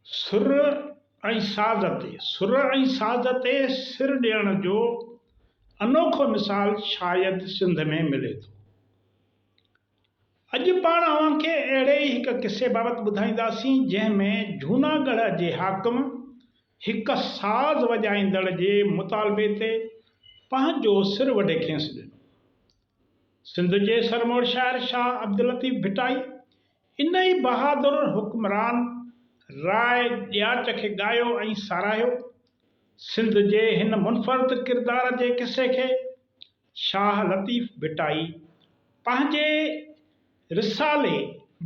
सुर ऐं साज़ ते सिर ॾियण जो अनोखो मिसाल शायदि सिंध में मिले थो। अॼु पाण अव्हांखे अहिड़े ई हिक किसे बाबति ॿुधाईंदासीं जंहिंमें जूनागढ़ जे हाकिम हिक साज़ वॼाईंदड़ जे मुतालबे ते पंहिंजो सिर वढे खेसि ॾिनो। सिंध जे सरमोर शाइर शाह अब्दुल लतीफ़ भिटाई इन ई बहादुर हुक्मरान राय ॾियाच खे ॻायो ऐं साराहियो। सिंध जे हिन मुनफ़रिद किरदार जे किसे खे शाह लतीफ़ भिटाई पंहिंजे रिसाले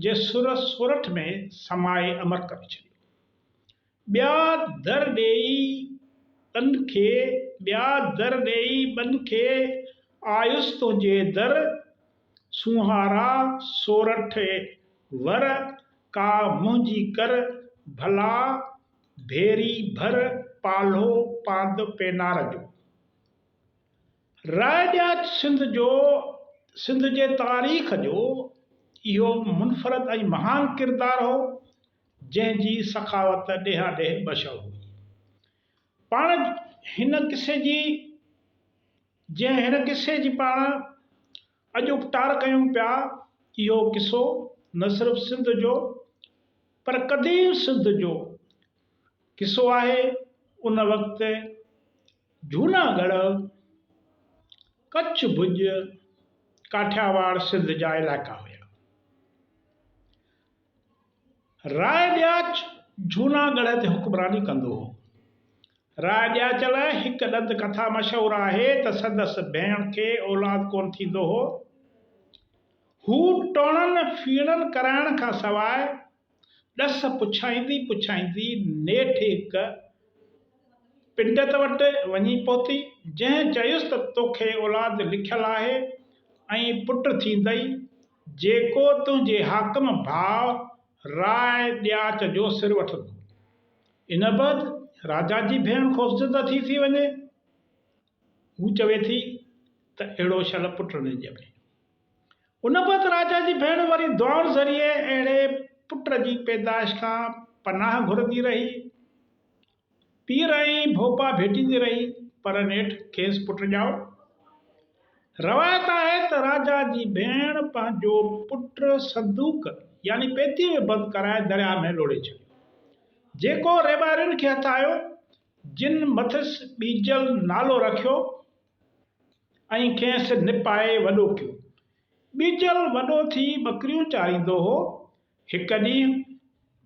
जे सुर सोरठ में समाए अमर करे छॾियो। ॿिया दर ॾेई ॿन खे आयुसि तुंहिंजे दर, सुहारा सोरठ वर का मुंहिंजी कर, भला भेरी भर पालो पाद पेनार जो। राय ॾियाच सिंध जे तारीख़ जो इहो मुनफ़रिद ऐं महान किरदार हो जंहिंजी सखावत ॾेहा ॾेह मशहूर हुई। पाण हिन किसे जी पाण अॼु उपटार कयूं पिया। इहो किसो न सिर्फ़ सिंध जो पर क़दीम सिंध जो किसो आहे। उन वक़्तु जूनागढ़, कच्छ, भुज, काठियावाड़ सिंध जा इलाइक़ा हुया। राय ॾियाच जूनागढ़ ते हुक्मरानी कंदो हो। राय ॾियाच लाइ हिकु ॾंद कथा मशहूर आहे त संदसि भेण खे औलाद कोन थींदो हो। हू टोणनि फीणनि कराइण खां सवाइ ॾस पुछाईंदी नेठि हिक पिंडत वटि वञी पहुती, जंहिं चयुसि त तोखे औलाद लिखियलु आहे ऐं पुटु थींदई जेको तुंहिंजे हाकिम भाउ राय ॾियाच जो सिर वठंदो। इन बैदि राजा जी भेण ख़ौफ़ज़दा थी वञे। हू चवे थी त अहिड़ो शल पुटु न ॼमे। उन बैदि राजा जी भेण वरी दुआउनि ज़रिए अहिड़े पुट जी पैदाइश खां पनाह घुरंदी रही। पीर ऐं भोपा भेटींदी रही पर नेठि खेसि पुटु ॼाओ। रवायत आहे त राजा जी भेण पंहिंजो पुटु संदूक यानी पेतीअ में बंदि कराए दरिया में लोड़े छॾियो, जेको रेबारियुनि खे हथायो, जिन मथिसि ॿीजल नालो रखियो ऐं खेसि निपाए वॾो कयो। ॿीजल वॾो थी ॿकरियूं चारींदो हो। हिकु ॾींहुं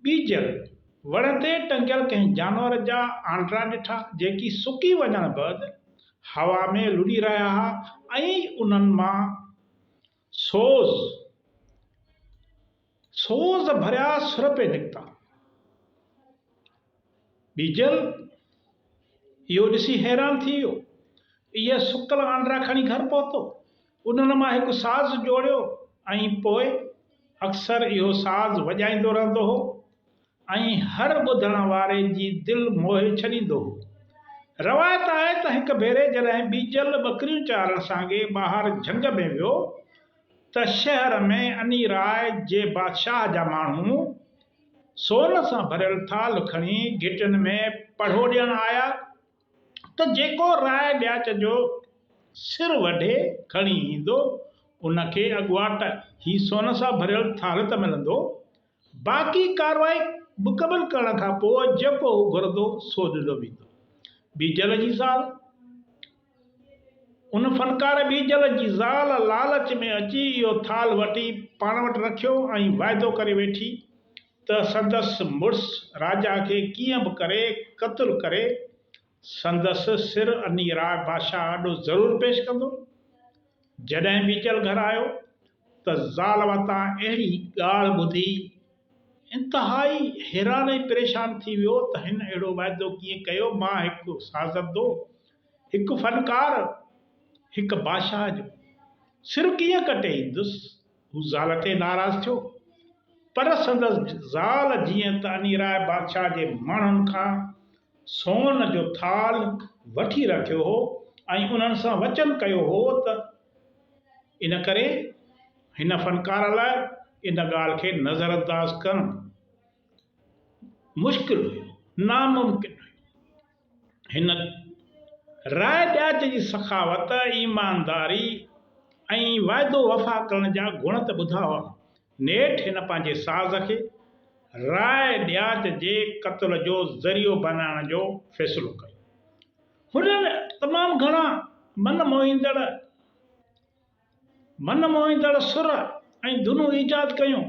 ॿीजल वण ते टंगियल कंहिं जानवर जा आंडरा ॾिठा जेकी सुकी वञण बैदि हवा में लुॾी रहिया हुआ ऐं उन्हनि मां सोज़ भरिया सुर पे निकिता। ॿीजल इहो ॾिसी हैरान थी वियो। इहे सुकल आंडरा खणी घर पहुतो, उन्हनि मां हिकु साज़ जोड़ियो ऐं पोइ अक्सर इहो साज़ वॼाईंदो रहंदो हो ऐं हर ॿुधण वारे जी दिलि मोहे छॾींदो हो। रवायत आहे त हिकु भेरे जॾहिं ॿीजल ॿकरियूं चारण सांगे ॿाहिरि झंग में वियो त शहर में अनी राय जे बादशाह जा माण्हू सोन सां भरियल थाल खणी घिटियुनि में पढ़ो ॾियण आया त जेको राय ॾियाच जो सिर वढे खणी ईंदो उनखे अॻुवाट ही सोन सां भरियल थाल त मिलंदो, बाक़ी कारवाई मुकमल करण खां पोइ जेको हू घुरंदो सो ॾिनो वेंदो। ॿीजल जी ज़ाल उन फनकार ॿीजल जी ज़ाल लालच में अची इहो थाल वठी पाण वटि रखियो ऐं वाइदो करे वेठी त संदसि मुड़ुसु राजा खे कीअं बि करे क़त्लु करे संदसि सिर अनी राय बादशाह ॾो ज़रूरु पेश कंदो। जॾहिं ॿीजल घर आयो त ज़ाल वटां अहिड़ी ॻाल्हि ॿुधी इंतिहाई हैरान ऐं परेशान थी वियो त हिन अहिड़ो वाइदो कीअं कयो। मां हिकु साज़दो, हिकु फनकार, हिकु बादशाह जो सिर कीअं कटे ईंदुसि। हू ज़ाल ते नाराज़ थियो, पर संदसि ज़ाल जीअं त अनी राय बादशाह जे माण्हुनि खां सोन जो थाल वठी रखियो हो ऐं उन्हनि सां वचन कयो हो त इन करे हिन फनकार लाइ इन ॻाल्हि खे नज़रअंदाज़ कनि। मुश्किल हुयो, नामुमकिन हुयो। हिन राय ॾियाच जी सखावत, ईमानदारी ऐं वाइदो वफ़ा करण जा गुण त ॿुधा हुआ। नेठि हिन पंहिंजे साज़ खे राय ॾियाच जे क़त्ल जो ज़रियो बणाइण जो फ़ैसिलो कयो। हुननि तमामु घणा मन मोहींदड़ सुर ऐं धुनूं ईजाद कयूं,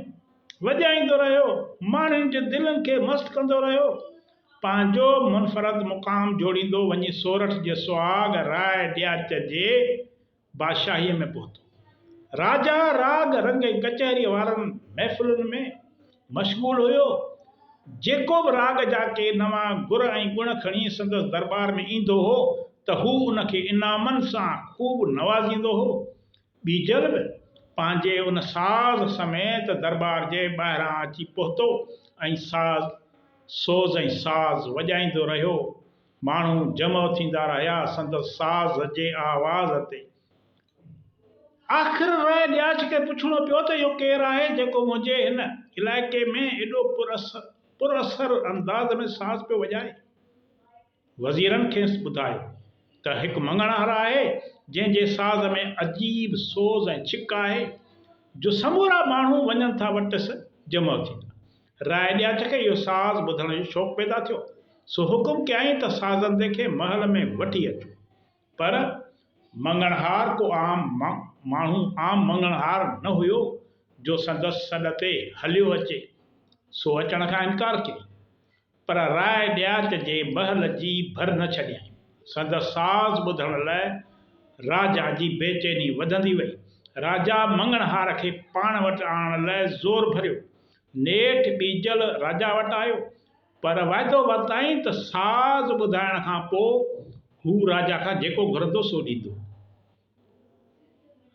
वॼाईंदो रहियो, माण्हुनि जे दिलनि खे मस्तु कंदो रहियो, पंहिंजो मुनफ़रद मुक़ाम जोड़ींदो वञी सोरठ जे सुहाग राय ॾियाच जे बादशाहीअ में पहुतो। राजा राग रंग ऐं कचहरीअ वारनि महफ़िलुनि में मशगूल हुयो। जेको बि राग जा के नवां गुर ऐं गुण खणी संदसि दरबार में ईंदो हो त हू उनखे इनामनि सां ख़ूब नवाज़ींदो हो। बीजल बि पंहिंजे उन साज़ समेत दरबार जे ॿाहिरां अची पहुतो ऐं सोज़ ऐं साज़ वॼाईंदो रहियो। माण्हू जमो थींदा रहिया संदसि साज़ जे आवाज़ ते। आख़िर राय ॾियाच खे पुछणो पियो त इहो केरु आहे जेको मुंहिंजे हिन इलाइक़े में एॾो पुरअसर अंदाज़ में साज़ पियो वॼाए। वज़ीरनि खेसि ॿुधायो त हिकु मङणहार आहे जंहिंजे साज़ में अजीब सोज़ ऐं छिक आहे जो समूरा माण्हू वञनि था वटसि जमो थींदा। राय ॾियाच खे इहो साज़ ॿुधण जो शौक़ु पैदा थियो। सो हुकुम कयईं त साज़ंदे खे महल में वठी अचो। पर मङणहार को आम मङणहार न हुयो जो संदसि सॾ ते हलियो अचे, सो अचण खां इनकार कयईं। पर राय ॾियाच जे महल जी भर न छॾियईं। संदसि साज़ ॿुधण लाइ राजा जी बेचैनी वधंदी वई। राजा मङणहार खे पाण वटि आणण लाइ ज़ोर भरियो। नेठि बीजल राजा वटि आयो, पर वाइदो वरिताईं त साज़ ॿुधाइण खां पोइ हू राजा खां जेको घुरंदो सो ॾींदो।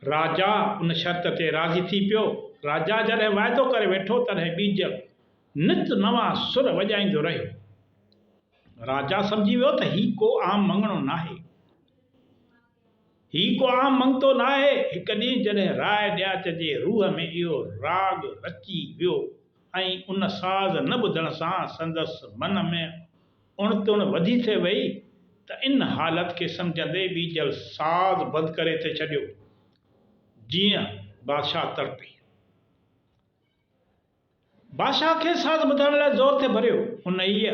राजा उन शर्त ते राज़ी थी पियो। राजा जॾहिं वाइदो करे वेठो तॾहिं बीजल नित नवां सुर वॼाईंदो रहियो। राजा सम्झी वियो त ही को आम मङणो नाहे, ही को आम मंगतो नाहे। हिकु ॾींहुं जॾहिं राय ॾियाच जे रूह में इहो राग रची वियो ऐं उन साज़ न ॿुधण सां संदसि मन में उणितुण वधी थे वई त इन हालत खे सम्झंदे बीजल साज़ बंदि करे थे छॾियो जीअं बादशाह तड़पे। बादशाह खे साज़ ॿुधण लाइ ज़ोर थे भरियो। उन ई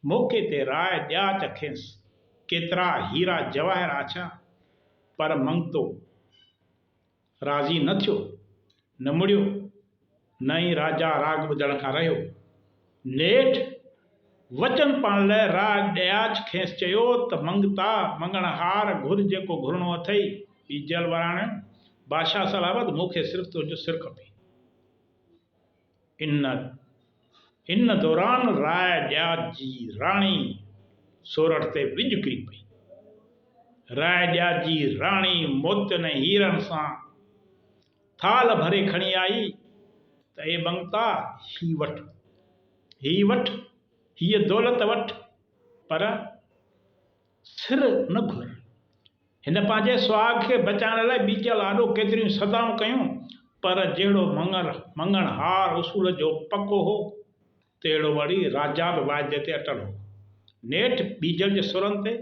मौक़े ते राय ॾियाच खेसि केतिरा हीरा जवाहिर आछा, पर मंगतो राज़ी न थियो, न मुड़ियो, न ई राजा राग ॿुधण खां रहियो। नेठि वचन पाइण लाइ राय ॾियाच खेसि चयो त मंगता मङणहार घुर जेको घुरणो अथई। बीजल वराणे बादशाह सलामत, मूंखे सिर्फ़ु तुंहिंजो सिर खपे। इन दौरान राय ॾियाच जी राणी सोरठ ते विझ किरी पई। राय ॾियाच जी राणी मोतियुनि ऐं हीरनि सां थाल भरे खणी आई त ए मंगता, ही वठ, हीअ दौलत वठ, पर सिर न घुर। हिन पंहिंजे सुहाग खे बचाइण लाइ बीजल आॾो केतिरियूं सदाऊं कयूं, पर जहिड़ो मङणहार उसूल जो पको हो तहिड़ो वरी राजा बि वाइदे ते अटल हो। नेठि बीजल जे सुरनि ते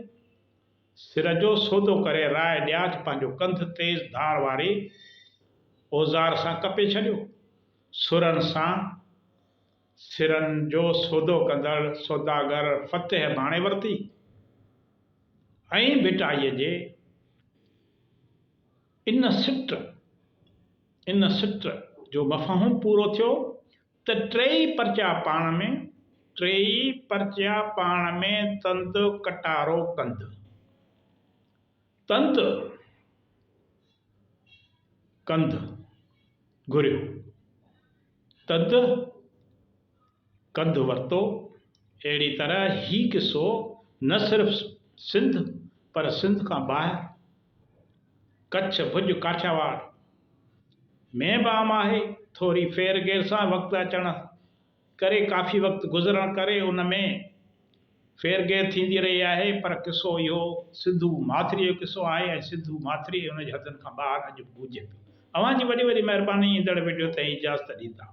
सिर जो सौदो करे राय ॾियाच पंहिंजो कंध तेज़ धार वारे औज़ार सां कपे छॾियो। सुरनि सां सिरनि जो सौदो कंदड़ सौदागर फ़तेह भाणे वरिती ऐं भिटाईअ जे इन सिट जो मफ़हूम पूरो थियो त टेई परचा पाण में तंद कटारो कंध घुरियो। तंद कंध वरितो। अहिड़ी तरह ही किसो न सिर्फ़ सिंध पर सिंध खां ॿाहिरि कच्छ, भुज, काठियावाड़ में बि आम आहे। थोरी फेर गेर सां वक़्तु अचण करे काफ़ी वक़्तु गुज़रण करे उन में फेर गेर थींदी रही आहे, पर किसो इहो सिंधू माथिरीअ जो किसो आहे ऐं सिंधू माथिरी उन जे हथनि खां ॿाहिरि अॼु बि हुजे पियो। अव्हां जी वॾी वॾी महिरबानी। ईंदड़ वीडियो ताईं इजाज़त ॾींदा।